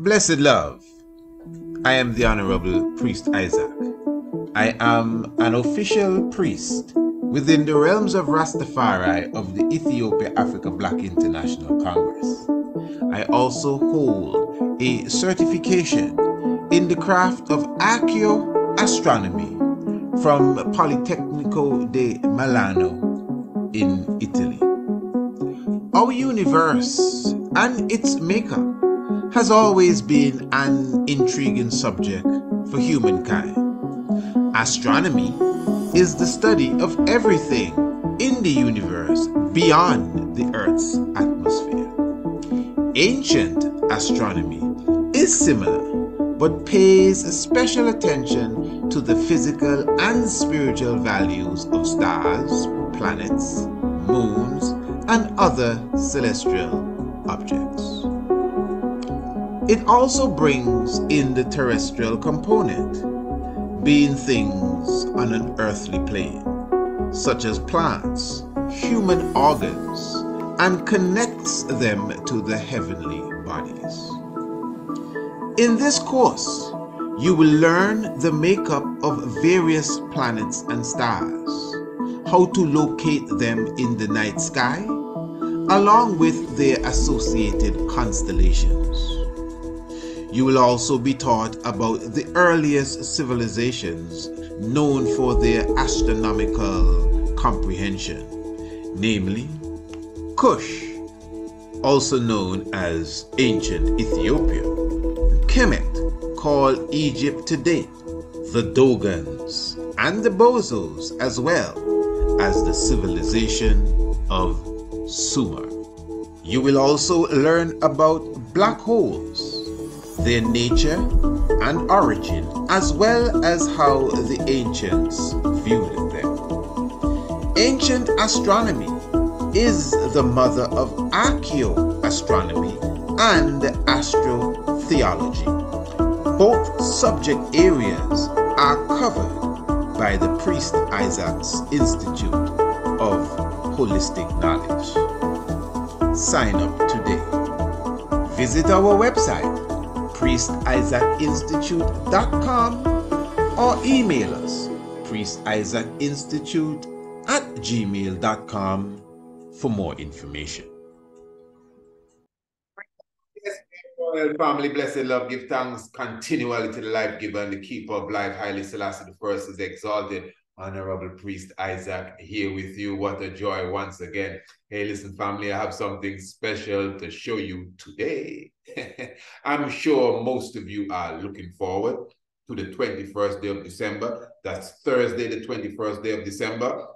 Blessed love, I am the Honorable Priest Isaac. I am an official priest within the realms of Rastafari of the Ethiopia-Africa Black International Congress. I also hold a certification in the craft of Archaeoastronomy from Politecnico di Milano in Italy. Our universe and its makeup has always been an intriguing subject for humankind. Astronomy is the study of everything in the universe beyond the Earth's atmosphere. Ancient astronomy is similar, but pays special attention to the physical and spiritual values of stars, planets, moons, and other celestial objects. It also brings in the terrestrial component, being things on an earthly plane, such as plants, human organs, and connects them to the heavenly bodies. In this course, you will learn the makeup of various planets and stars, how to locate them in the night sky, along with their associated constellations. You will also be taught about the earliest civilizations known for their astronomical comprehension, namely Kush, also known as ancient Ethiopia, Kemet, called Egypt today, the Dogons, and the Bozos, as well as the civilization of Sumer. You will also learn about black holes, their nature and origin, as well as how the ancients viewed them. Ancient astronomy is the mother of archaeoastronomy and astrotheology. Both subject areas are covered by the Priest Isaac's Institute of Holistic Knowledge. Sign up today. Visit our website, priestisaacinstitute.com, or email us, priestisaacinstitute@gmail.com, for more information. Yes, family, blessed love, give thanks continually to the life giver and the keeper of life. Highly Selassie the First is exalted. Honorable Priest Isaac here with you. What a joy once again. Hey, listen, family, I have something special to show you today. I'm sure most of you are looking forward to the 21st day of December. That's Thursday, the 21st day of December.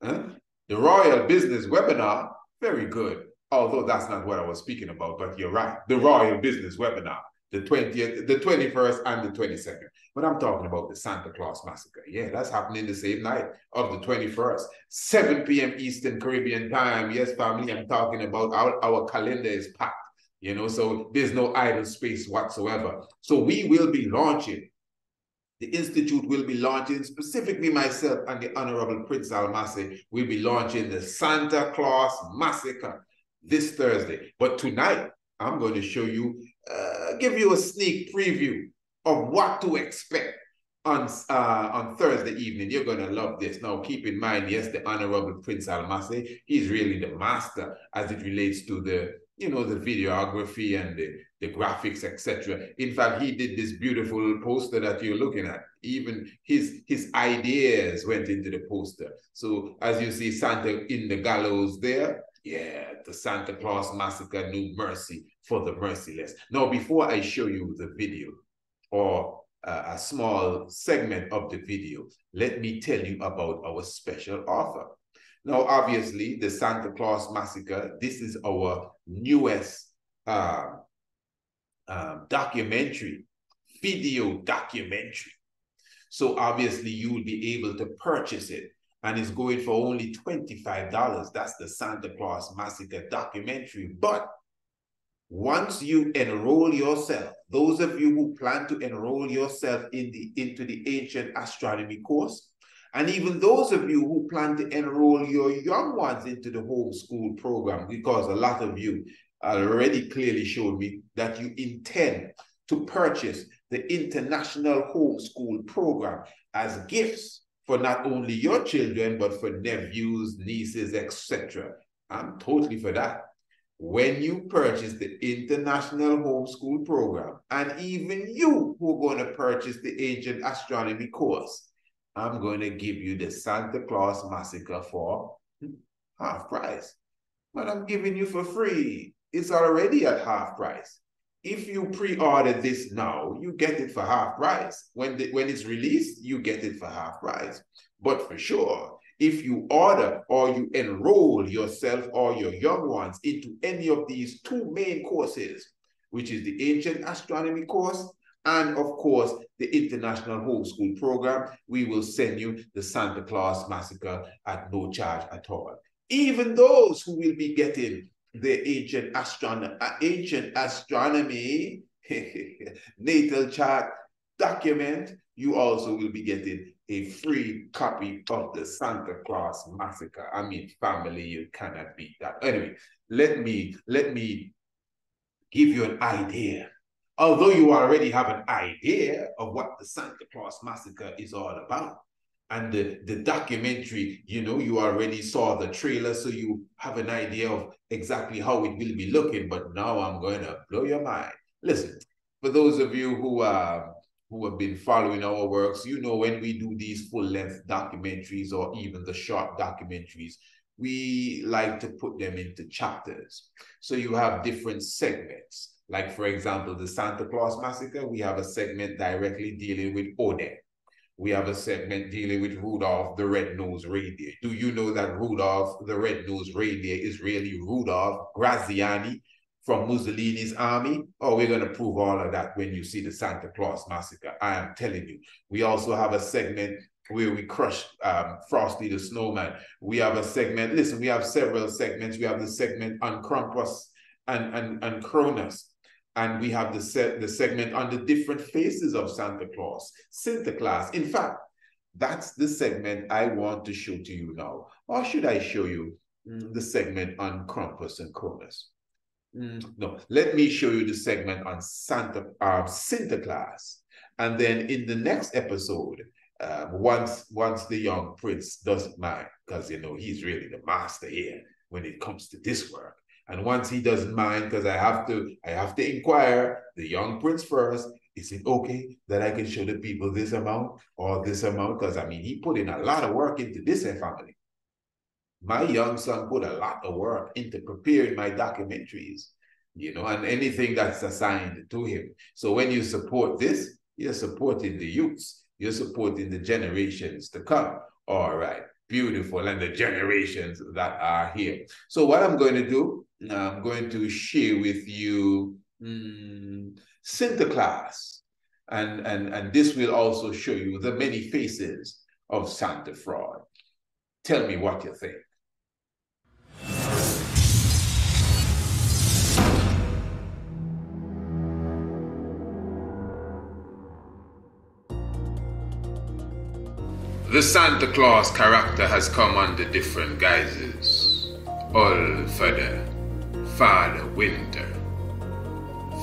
The Royal Business Webinar, very good. Although that's not what I was speaking about, but you're right. The Royal Business Webinar, the 20th, the 21st, and the 22nd. But I'm talking about the Canta Claus massacre. Yeah, that's happening the same night of the 21st, 7 p.m. Eastern Caribbean time. Yes, family, I'm talking about our calendar is packed, you know, so there's no idle space whatsoever. So we will be launching, the Institute will be launching, specifically myself and the Honorable Prince Almasi will be launching the Santa Claus Massacre this Thursday. But tonight, I'm going to show you, give you a sneak preview of what to expect on Thursday evening. You're going to love this. Now, keep in mind, yes, the Honorable Prince Almasi, he's really the master as it relates to the, you know, the videography and the graphics, etc. In fact, he did this beautiful poster that you're looking at. Even his ideas went into the poster. So as you see Santa in the gallows there, yeah, the Santa Claus Massacre, New Mercy for the Merciless. Now, before I show you the video or a small segment of the video, let me tell you about our special offer. Now, obviously, the Santa Claus Massacre, this is our newest documentary, video documentary. So obviously, you will be able to purchase it, and it's going for only $25. That's the Santa Claus Massacre documentary. But once you enroll yourself, those of you who plan to enroll yourself into the Ancient Astronomy course, and even those of you who plan to enroll your young ones into the homeschool program, because a lot of you already clearly showed me that you intend to purchase the International Homeschool Program as gifts for not only your children, but for nephews, nieces, etc. I'm totally for that. When you purchase the International Homeschool Program, and even you who are going to purchase the Ancient Astronomy Course, I'm going to give you the Santa Claus Massacre for half price. But I'm giving you for free. It's already at half price. If you pre-order this now, you get it for half price. When it's released, you get it for half price. But for sure, if you order or you enroll yourself or your young ones into any of these two main courses, which is the Ancient Astronomy Course and, of course, the International Homeschool Program, we will send you the Santa Claus Massacre at no charge at all. Even those who will be getting the Ancient Astronomy Natal Chart document, you also will be getting a free copy of the Santa Claus Massacre. I mean, family, you cannot beat that. Anyway, let me give you an idea. Although you already have an idea of what the Santa Claus Massacre is all about, and the documentary, you know, you already saw the trailer, so you have an idea of exactly how it will be looking. But now I'm going to blow your mind. Listen, for those of you who have been following our works, you know, when we do these full-length documentaries or even the short documentaries, we like to put them into chapters. So you have different segments. Like, for example, the Santa Claus Massacre, we have a segment directly dealing with Odin. We have a segment dealing with Rudolph the Red-Nosed Reindeer. Do you know that Rudolph the Red-Nosed Reindeer is really Rudolph Graziani from Mussolini's army? Oh, we're going to prove all of that when you see the Santa Claus Massacre. I am telling you. We also have a segment where we crush Frosty the Snowman. We have a segment, listen, we have several segments. We have the segment on Krampus and Cronus. And we have the segment on the different faces of Santa Claus, Sinter Claus. In fact, that's the segment I want to show to you now. Or should I show you the segment on Krampus and Cronus? No, let me show you the segment on Sinter Claus. And then in the next episode, once the young prince doesn't mind, because, you know, he's really the master here when it comes to this work. And once he doesn't mind, because I have to inquire the young prince first, is it okay that I can show the people this amount or this amount? Because, I mean, he put in a lot of work into this family. My young son put a lot of work into preparing my documentaries, you know, and anything that's assigned to him. So when you support this, you're supporting the youths. You're supporting the generations to come. All right. Beautiful. And the generations that are here. So what I'm going to do, I'm going to share with you Santa Claus. And this will also show you the many faces of Santa fraud. Tell me what you think. The Santa Claus character has come under different guises. All Father, Father Winter,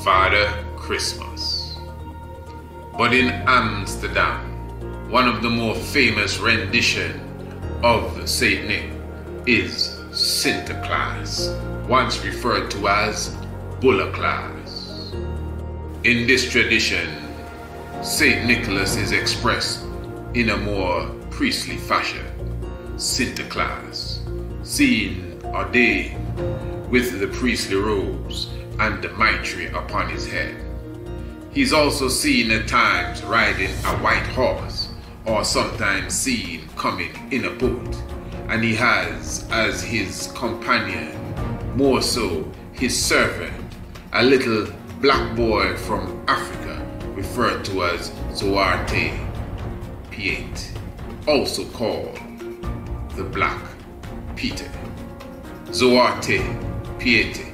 Father Christmas. But in Amsterdam, one of the more famous renditions of Saint Nick is Sinter Claus, once referred to as Buller Claus. In this tradition, Saint Nicholas is expressed in a more priestly fashion. Sinter Claus, seen ordained with the priestly robes and the mitre upon his head. He's also seen at times riding a white horse, or sometimes seen coming in a boat, and he has as his companion, more so his servant, a little black boy from Africa referred to as Zwarte Piet, also called the Black Peter. Zwarte Piet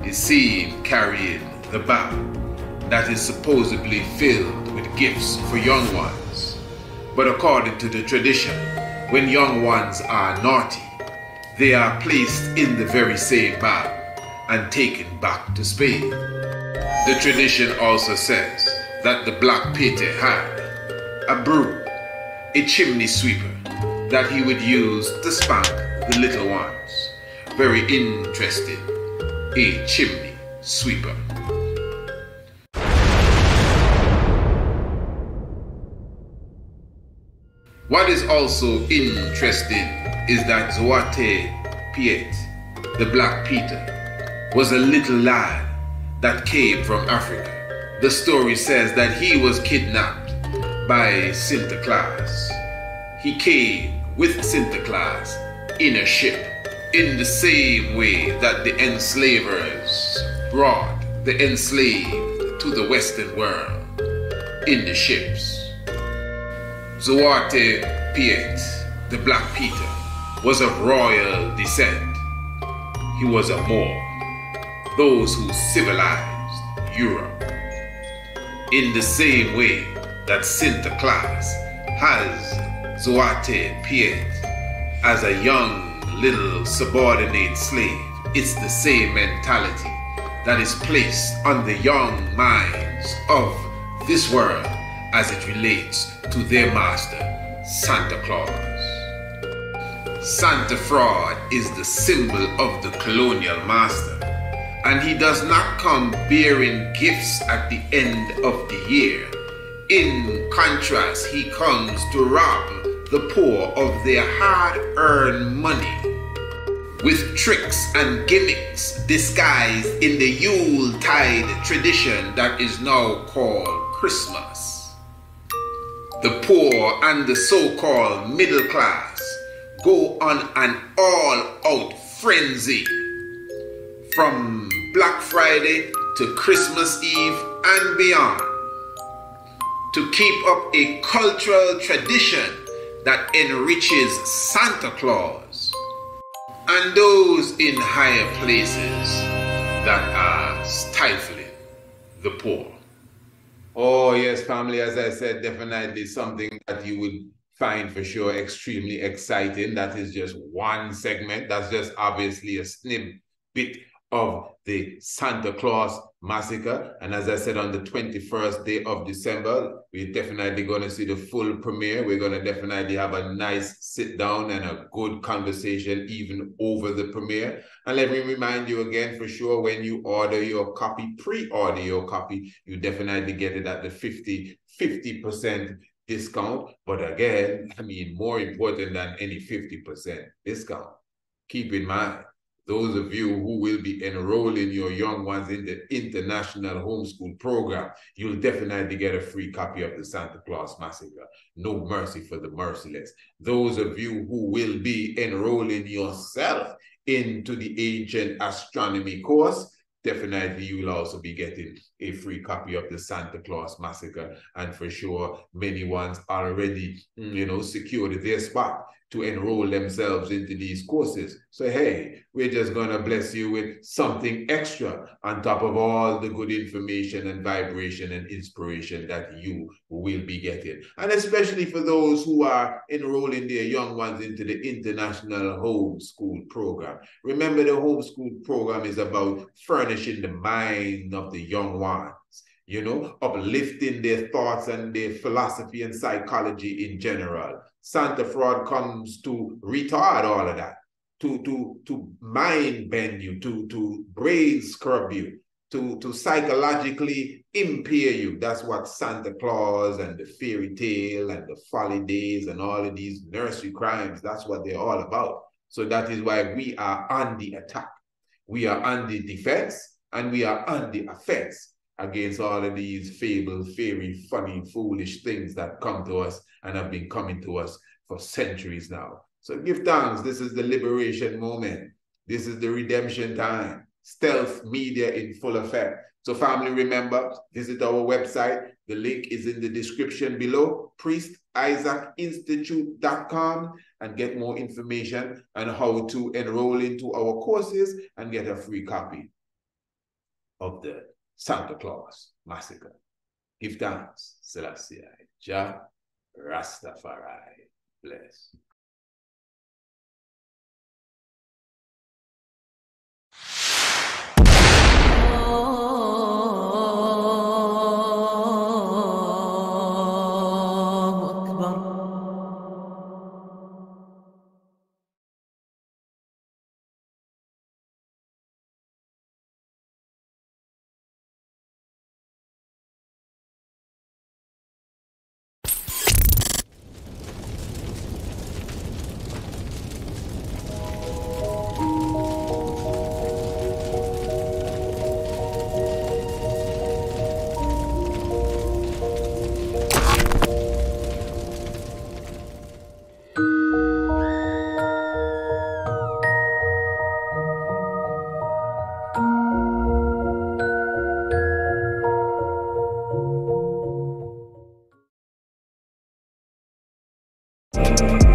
is seen carrying the bag that is supposedly filled with gifts for young ones. But according to the tradition, when young ones are naughty, they are placed in the very same bag and taken back to Spain. The tradition also says that the Black Peter had a broom, a chimney sweeper, that he would use to spank the little ones. Very interesting, a chimney sweeper. What is also interesting is that Zwarte Piet, the Black Peter, was a little lad that came from Africa. The story says that he was kidnapped by Sinter Claus. He came with Sinter Claus in a ship, in the same way that the enslavers brought the enslaved to the Western world in the ships. Zwarte Piet, the Black Peter, was of royal descent. He was a Moor, those who civilized Europe. In the same way that Sinter Claus has Zwarte Piet as a young little subordinate slave, it's the same mentality that is placed on the young minds of this world as it relates to their master, Santa Claus. Santa Fraud is the symbol of the colonial master, and he does not come bearing gifts at the end of the year. In contrast, he comes to rob the poor of their hard-earned money with tricks and gimmicks disguised in the Yuletide tradition that is now called Christmas. The poor and the so-called middle class go on an all-out frenzy from Black Friday to Christmas Eve and beyond to keep up a cultural tradition that enriches Santa Claus and those in higher places that are stifling the poor. Oh yes, family, as I said, definitely something that you would find for sure extremely exciting. That is just one segment. That's just obviously a snippet of the Santa Claus massacre. And as I said, on the 21st day of December, we're definitely going to see the full premiere. We're going to definitely have a nice sit down and a good conversation even over the premiere. And let me remind you again, for sure, when you order your copy, pre-order your copy, you definitely get it at the 50% discount. But again, I mean, more important than any 50% discount, keep in mind, those of you who will be enrolling your young ones in the international homeschool program, you'll definitely get a free copy of the Santa Claus Massacre. No mercy for the merciless. Those of you who will be enrolling yourself into the Ancient Astronomy Course, definitely you will also be getting a free copy of the Santa Claus Massacre. And for sure, many ones already, secured their spot to enroll themselves into these courses. So, hey, we're just going to bless you with something extra on top of all the good information and vibration and inspiration that you will be getting. And especially for those who are enrolling their young ones into the International Homeschool Program. Remember, the homeschool program is about furnishing the mind of the young ones, uplifting their thoughts and their philosophy and psychology in general. Santa Fraud comes to retard all of that, to mind bend you, to brain scrub you, to psychologically impair you. That's what Santa Claus and the fairy tale and the folly days and all of these nursery crimes, that's what they're all about. So that is why we are on the attack. We are on the defense, and we are on the offense against all of these fable, fairy, funny, foolish things that come to us and have been coming to us for centuries now. So give thanks. This is the liberation moment. This is the redemption time. Stealth media in full effect. So family, remember, visit our website. The link is in the description below, priestisaacinstitute.com, and get more information on how to enroll into our courses and get a free copy of the Santa Claus Massacre. Give thanks. Selassie. Jah Rastafari. Bless. Oh. you.